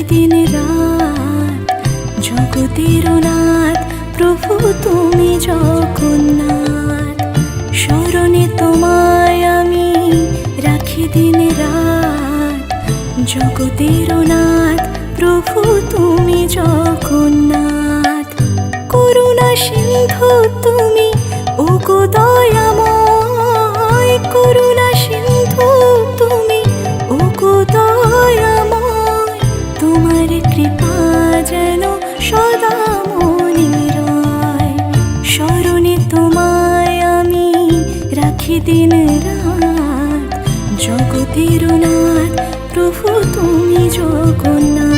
দিন রাত জগতের নাথ প্রভু তুমি জগন্নাথ। স্মরণে তোমায় আমি রাখি দিন রাত জগতের নাথ প্রভু তুমি জগন্নাথ। করুণা সিন্ধু তুমি ওগো দয়াময়, করুণা সিন্ধু তুমি ওগো দয়াময়। তোমার কৃপা যেন সদা মনে রয়। স্মরণে তোমায় আমি রাখি দিন রাত জগতের নাথ প্রভু তুমি জগন্নাথ।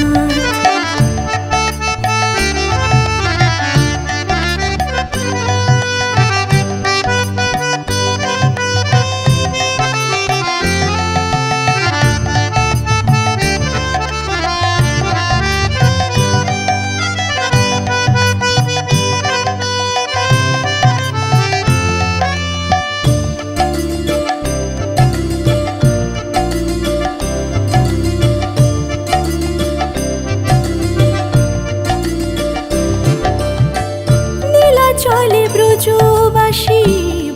চলে ব্রজবাসী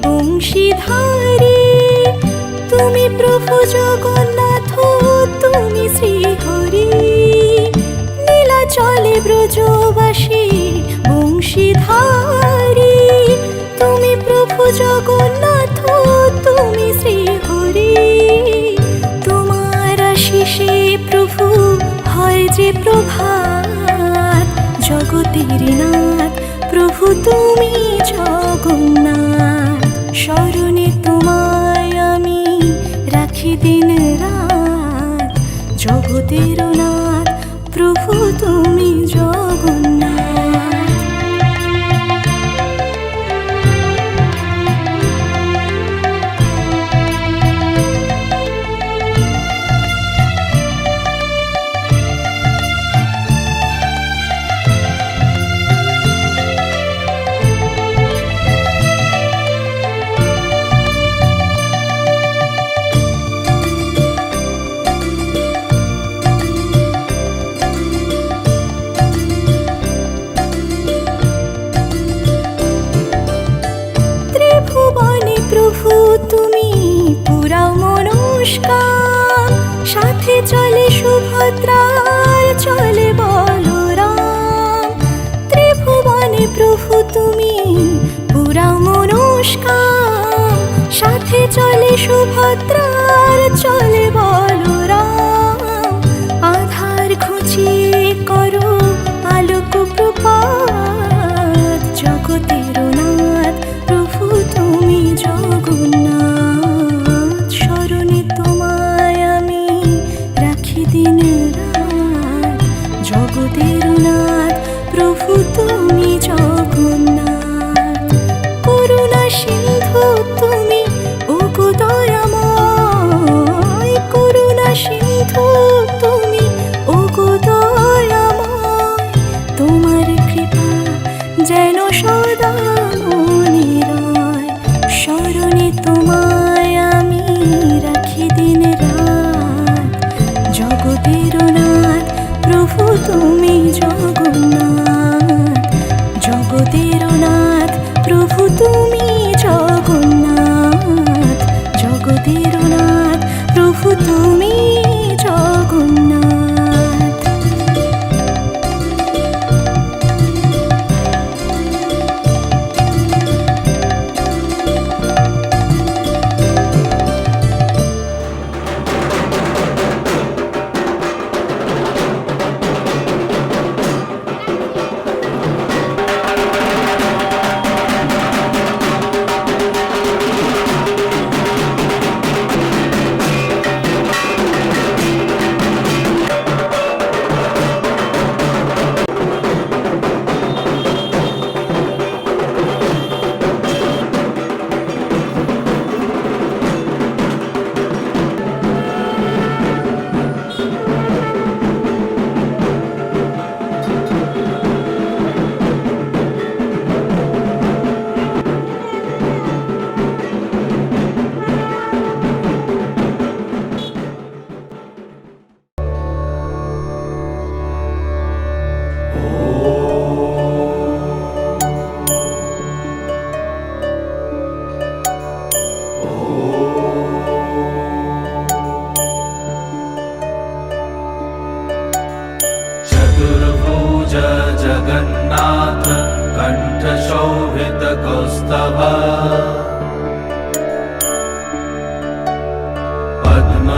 বংশীধারী তুমি প্রভু জগন্নাথ তুমি শ্রীহরি। নীলা চলে ব্রজবাসী বংশীধারী তুমি প্রভু জগন্নাথ তুমি শ্রীহরি। তোমার আশিসে প্রভু হয় যে প্রভাত জগতের নাথ প্রভু তুমি জগন্নাথ। স্মরণে তোমায় আমি রাখি দিন রাত জগতের নাথ প্রভু তুমি জগন্নাথ। প্রভু তুমি পুরাও মনস্কাম, সাথে চলে সুভদ্রার চলে বলরাম। ত্রিভুবনে প্রভু তুমি পুরাও মনস্কাম, সাথে চলে সুভদ্রার চলে বলরাম। আধার ঘুচিয়ে করো আলোক প্রপাত জগতের নাথ প্রভু তুমি জগন্নাথ। স্মরণে তোমায় আমি রাখি দিন রাত জগতের নাথ প্রভু তুমি জগন্নাথ। করুণা সিন্ধু তুমি ওগো দয়াময়, করুণা সিন্ধু তুমি ওগো দয়াময়। তোমার কৃপা যেন সদা মনে রয়। স্মরণে তোমায় আমি রাখি দিন রাত জগতের নাথ প্রভু তুমি জগন্নাথ। জগতের নাথ প্রভু তুমি জগন্নাথ। জগতের নাথ প্রভু তুমি জগন্নাথ।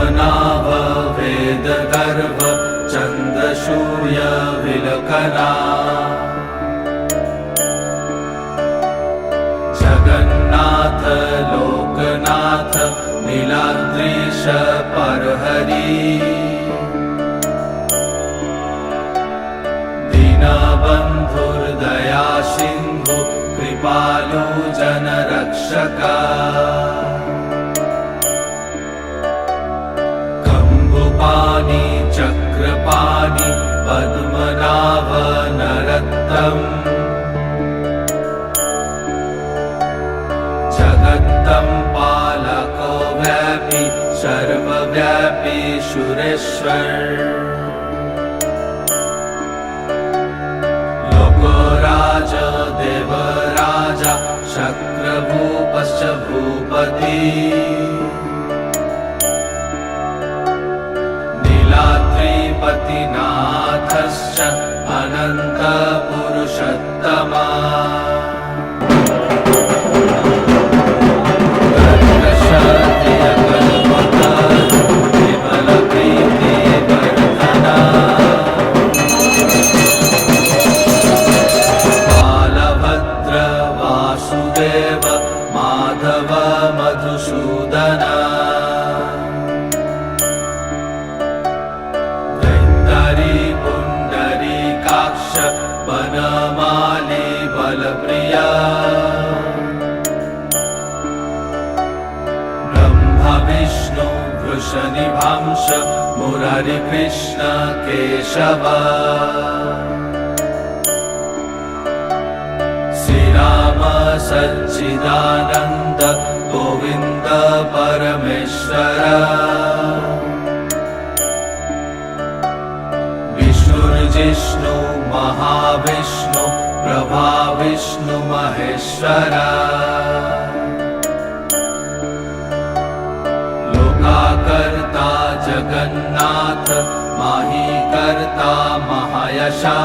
पद्मनाभ वेदगर्भ चन्द्रसूर्य विलकना जगन्नाथ लोकनाथ नीलाद्रीश परहरि दीनबन्धुर्दया सिन्धु कृपालु जनरक्षका कम्बुपाणि चक्रपाणि पद्मनाभ नरत्तम् जगत्तं पालको व्यापी सर्वव्यापी सुरेश्वर लोकराज देवराजा शक्रभूपश्च भूपति नीलाद्रिपतिनाथश्च अनन्तपुरुषोत्तमा माधव मधुसूदन दैतरी पुण्डरीकाक्ष वनमाली बलप्रिया ब्रह्म विष्णु वृषनिभांश मुरारिकृष्ण केशव श्रीराम सच्चिदानन्द गोविन्द परमेश्वर विष्णुर्जिष्णु महाविष्णु प्रभाविष्णु महेश्वर लोकाकर्ता जगन्नाथ माहीकर्ता महायशा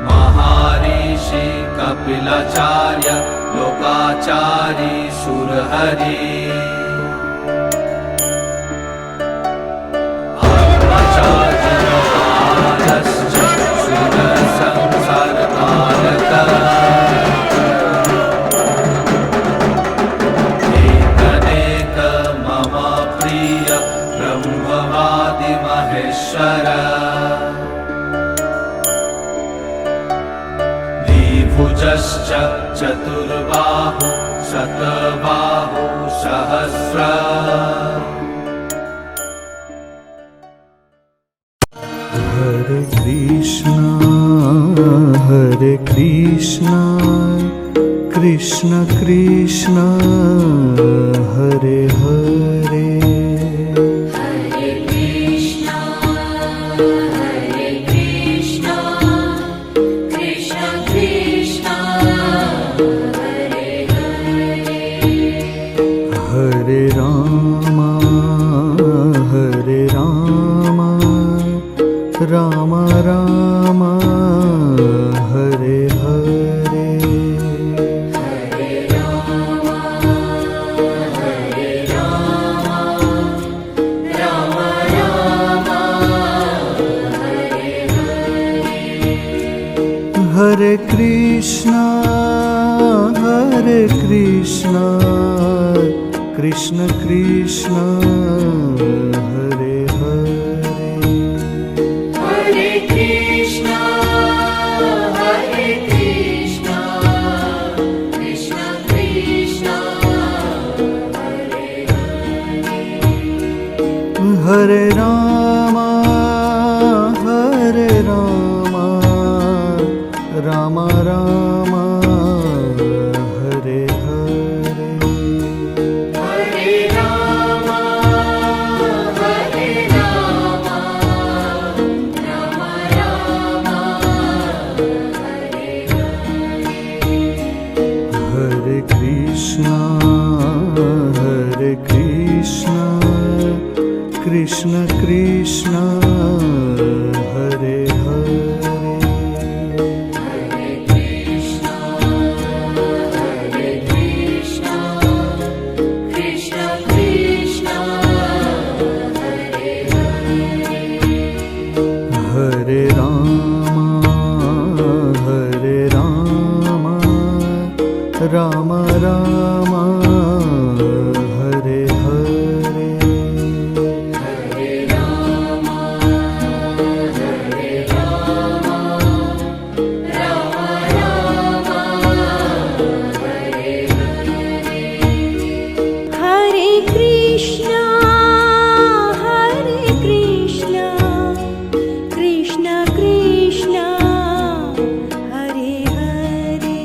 महर्षि कपिलाचार्य लोकाचारी सुरहरि आत्मचार्यश्च सुरसंसारतारक एकनेक मम प्रिय ब्रह्मवादि महेश्वर भुजश्च चतुर्बाहु शतबाहु सहस्र हरे Krishna Krishna Krishna Hare Hare Ram Ram Hare Hare Hare Krishna Krishna Krishna Hare Hare Hare Ram Ram Ram Hare Hare Hare Krishna Krishna Krishna Hare Hare Ram Ram Hare Hare Hare Krishna Krishna Krishna Hare Hare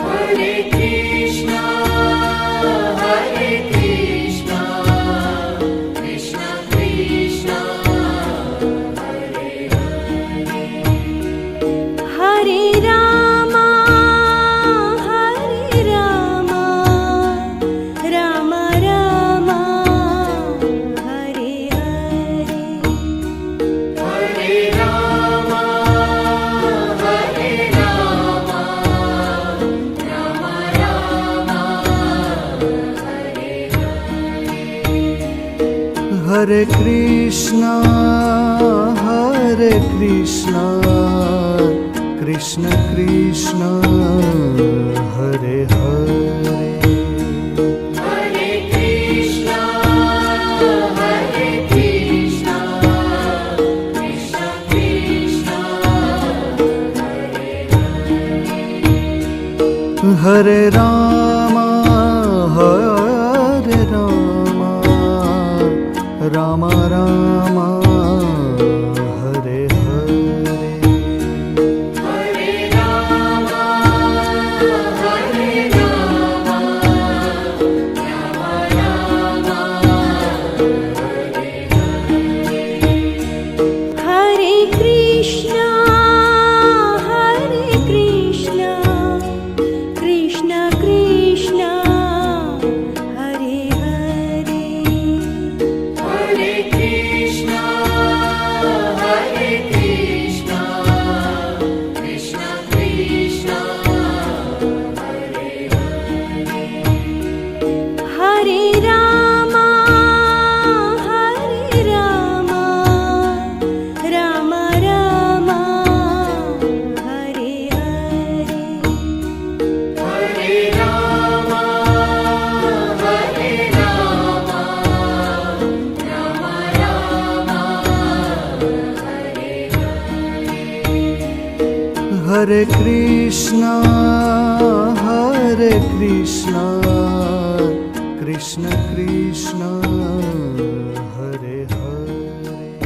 Hare Krishna, Krishna Krishna, Hare Hare. हरे Ram Ram Ram Hare Hare Hare Rama, Hare Rama, Rama Rama, Hare Hare. हरे Krishna Krishna Krishna Hare Hare Hare Krishna, Krishna Krishna, Hare Hare. हरे Ram Ram Ram Hare Hare Hare Rama, Hare Rama, Rama Rama, Hare Hare. हरे Krishna Krishna Krishna Hare Hare Hare Krishna, Krishna Krishna, Hare Hare. हरे Ram Ram Ram Hare Hare Hare Rama, Hare Rama, Rama Rama, Hare Hare. हरे कृष्णा कृष्ण कृष्ण हरे हरे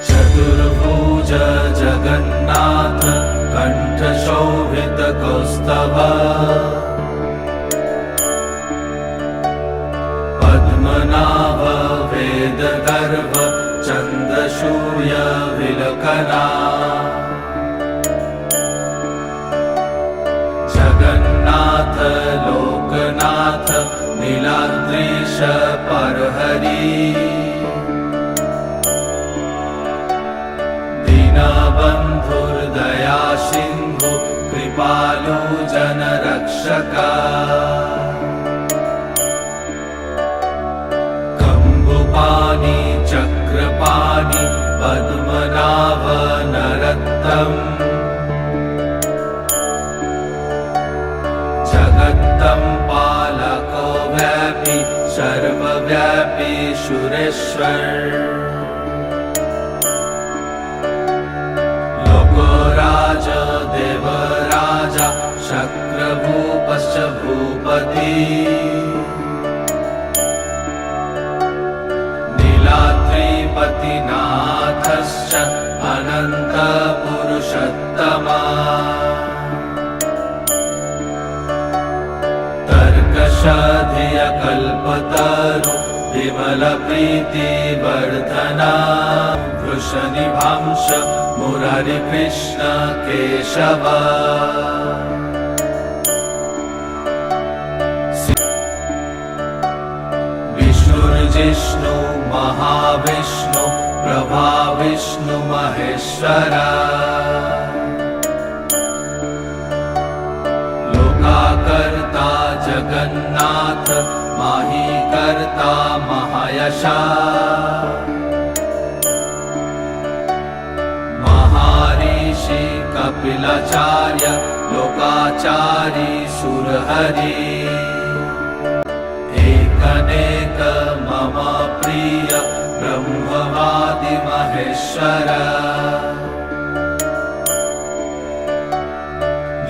चतुर्भुज जगन्नाथ कण्ठशोभित कौस्तभ पद्मनाभ वेदगर्भ चन्द्रसूर्य विलकना जगन्नाथ लोकनाथ नीलाद्रीश परहरि दीनबन्धुर्दया सिन्धु कृपालु जनरक्षका कम्बुपाणि चक्रपाणि पद्मनाभ नरत्तम् जगत्तं पालको व्यापी सर्वव्यापी सुरेश्वर लोकराज देवराजा शक्रभूपश्च भूपति नीलाद्रिपतिनाथश्च अनन्तपुरुषोत्तमा तर्कशधियकल्पतरु विमलप्रीतिवर्धना वृषनिभांश मुरारिकृष्ण केशव विष्णुर्जिष्णु महाविष्णु प्रभा विष्णु महेश्वरा लोकाकर्ता जगन्नाथ माही कर्ता महायशा महर्षि कपिलाचार्य लोकाचारी सुरहरि एकनेक मम प्रिय ब्रह्मवादि महेश्वर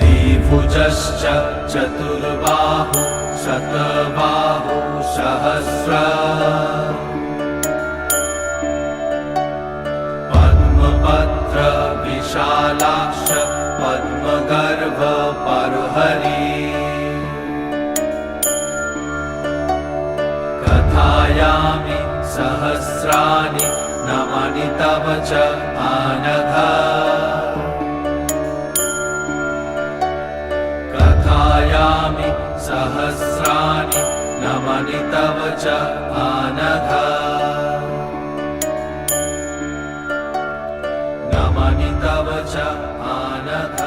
द्विभुजश्च चतुर्बाहु शतबाहु सहस्र पद्मपत्र विशालाक्ष पद्मगर्भ परहरि कथायामि सहस्राणि नमानि तव च आनघ कथायामि सहस्राणि नमानि तव च आनघ नमानि तव च आनघ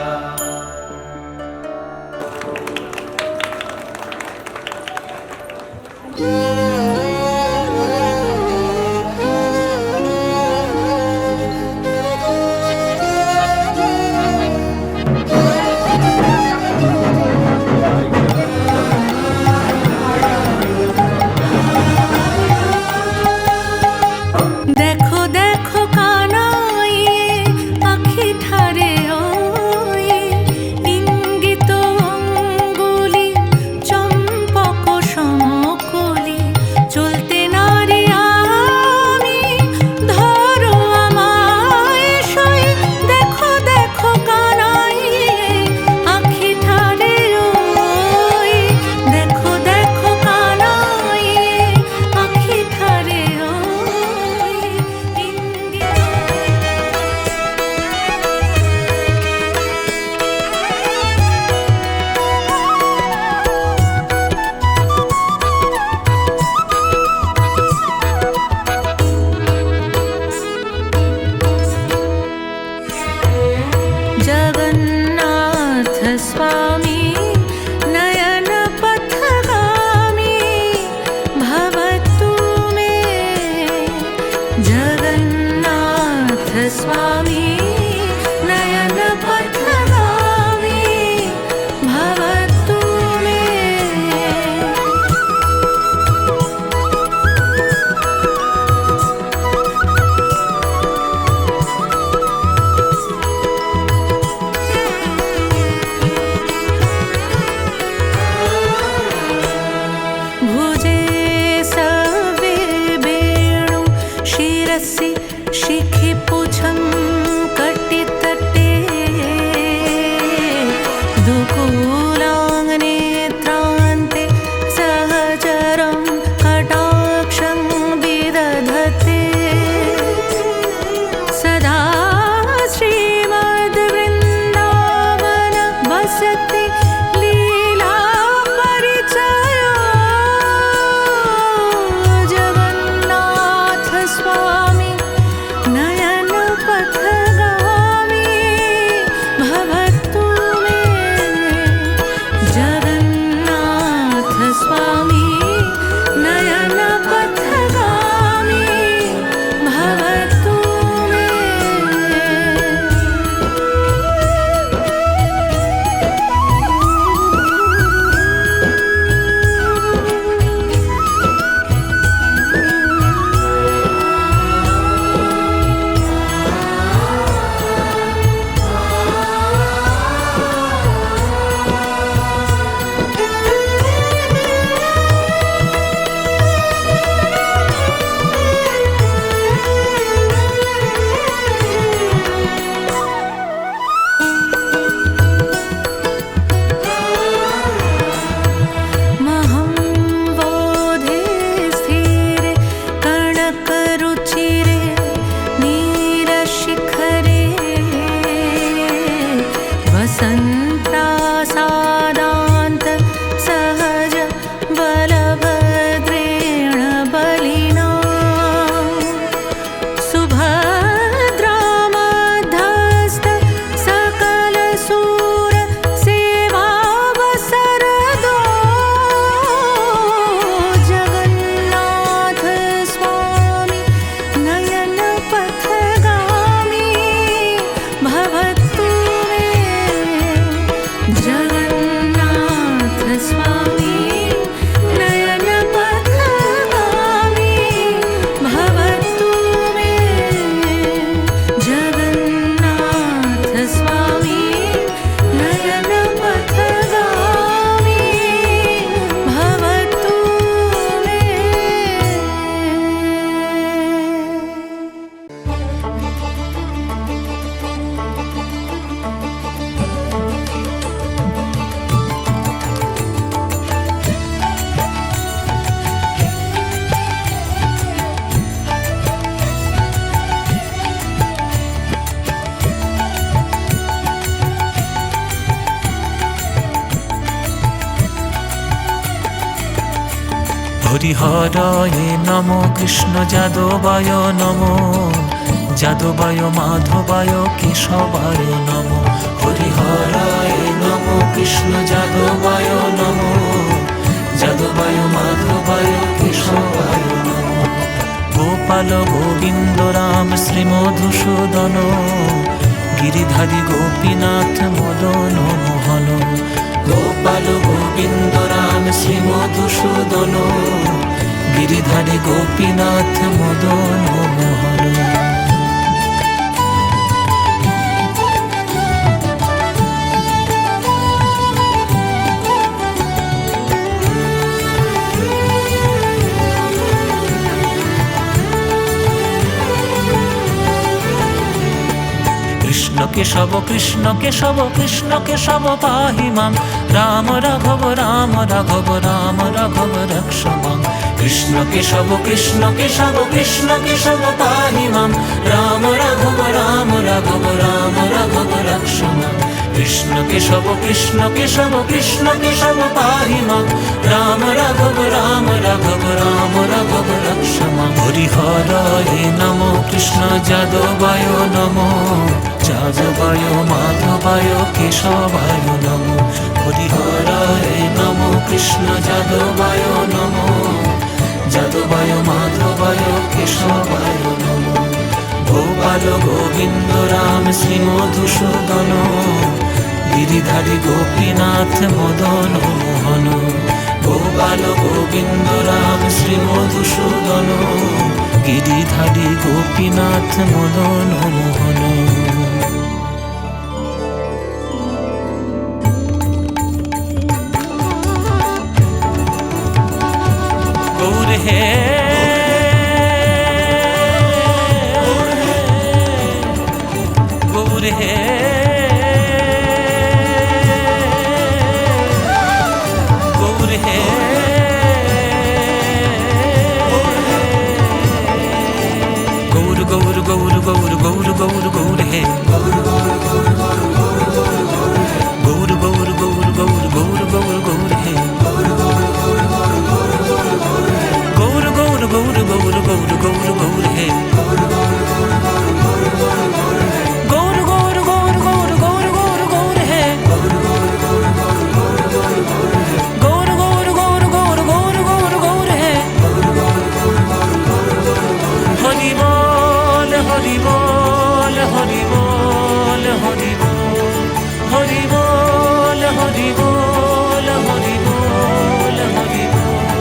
দেখো দেখো কানাই আখি ঠারে ওই ইঙ্গিত অঙ্গুলি চম্পক সমকলি চলতে নারি আমি ধরো আমায় সই দেখো দেখো কানাই আখি ঠারে ওই দেখো দেখো কানাই আখি ঠারে ওই ইঙ্গিত जगन्नाथ स्वामी नयन पथगामी भवतु मे जगन्नाथ स्वामी नयन पथगामी भवतु मे भुजे सवे वेणु शिरसि शिखि पुछं कटितटे दुकूलाङ्नेत्रान्ते सहचरं कटाक्षं विदधते सदा श्रीमद्वृन्दावन वसति लीला परिचयो जगन्नाथ स्वामी नयन पथ হরিহরায় নম কৃষ্ণ যাদবায় নম যাদবায় মাধবায় কেশবায় নম হরিহরায় নম কৃষ্ণ যাদবায় নম যাদবায় মাধবায় কেশবায় নম গোপাল গোবিন্দ রাম শ্রী মধুসূদন গিরিধারী গোপীনাথ মদন মোহন গোপাল গোবিন্দ রাম শ্রী মধুসূদন গিরিধারী গোপীনাথ মদন মোহন কৃষ্ণ কেশব কৃষ্ণ কেশব কৃষ্ণ কেশব পাহি মাম রাম রাঘব রাম রাঘব রাম রাঘব রক্ষ মাম কৃষ্ণ কেশব কৃষ্ণ কেশব কৃষ্ণ কেশব পাহি মাম রাম রাঘব রাম রাঘব রাম রাঘব রক্ষ মাম কৃষ্ণ কেশব কৃষ্ণ কেশব কৃষ্ণ কেশব পাহি মাম রাম রাঘব রাম রাঘব রাম রাঘব রক্ষ মাম হরিহরায় নম কৃষ্ণ যাদবায় নম যাদবায় মাধবায় কেশবায় নম হরিহরায় নম কৃষ্ণ যাদবায় নম যাদবায় মাধবায় কেশবায় নম গোপাল গোবিন্দ রাম শ্রী মধুসূদন গিরিধারী গোপীনাথ মদন মোহন গোপাল গোবিন্দ রাম শ্রী মধুসূদন গিরিধারী গোপীনাথ মদন মোহন গৌর হে গৌর হে গৌর হে গৌর গৌর গৌর গৌর গৌর গৌর গৌর হে গৌর গৌর গৌর গৌর গৌর গৌর গৌর গৌর হে গৌর গৌর গৌর গৌর গৌর গৌর হে গৌর গৌর গৌর গৌর গৌর গৌর হে গৌর গৌর গৌর গৌর গৌর গৌর হে হরি বল হরি বল হরি বল হরি বল হরি বল হরি বল হরি বল হরি বল হরি বল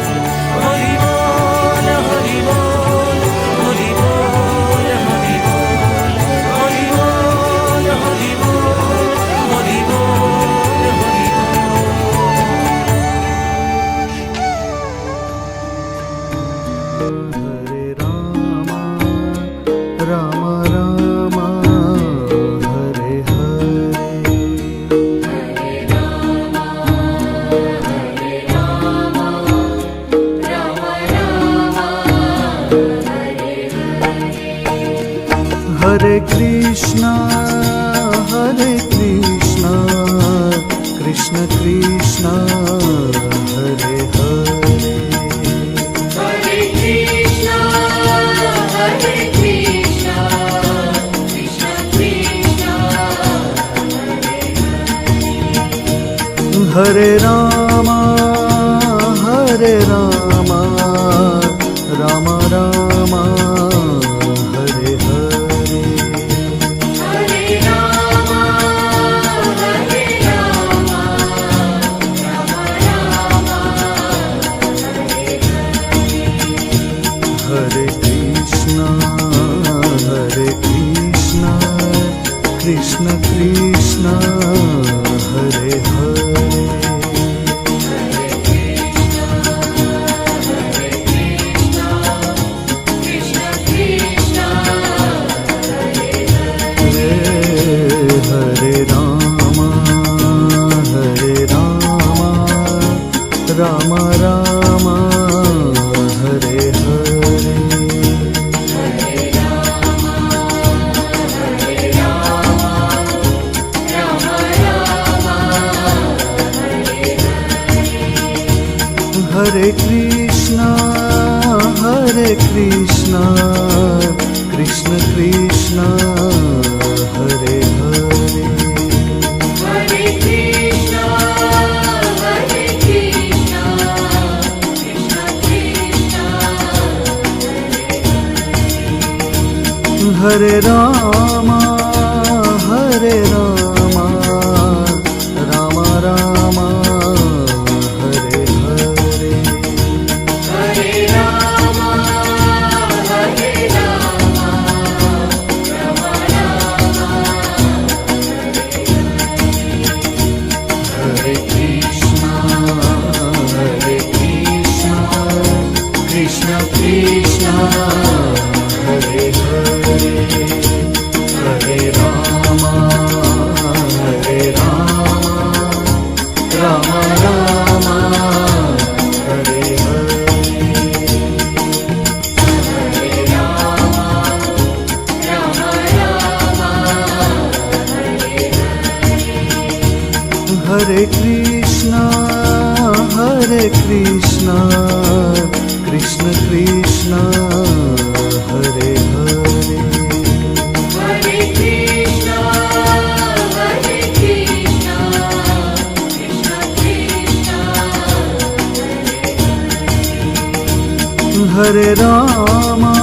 হরি বল হরি বল হরি বল হরি বল হরি বল হরি বল হরি हरे Ram Ram Ram Hare Hare Hare Krishna Krishna Krishna Hare Hare Hare Krishna, Hare Krishna, Krishna Krishna, हरे Ram Ram Ram Hare Hare Hare Rama, Hare Rama, Rama Rama, हरे कृष्णा कृष्ण कृष्ण हरे हरे Krishna Krishna, हरे Ram Ram Ram Hare Hare Hare Krishna Hare Krishna, Krishna Krishna, Hare Hare. Hare Krishna, Hare Krishna, Krishna Krishna, Hare Rama, Hare Rama, Rama Rama, Hare Hare. Hare Rama, Hare Rama, Rama Rama, Hare Krishna, Krishna Krishna, Hare Hare. Hare Rama, Rama Rama, Hare Hare. Hare Krishna, Krishna Krishna, Hare Hare. Hare Krishna, Hare Krishna, Krishna Krishna, Hare Rama,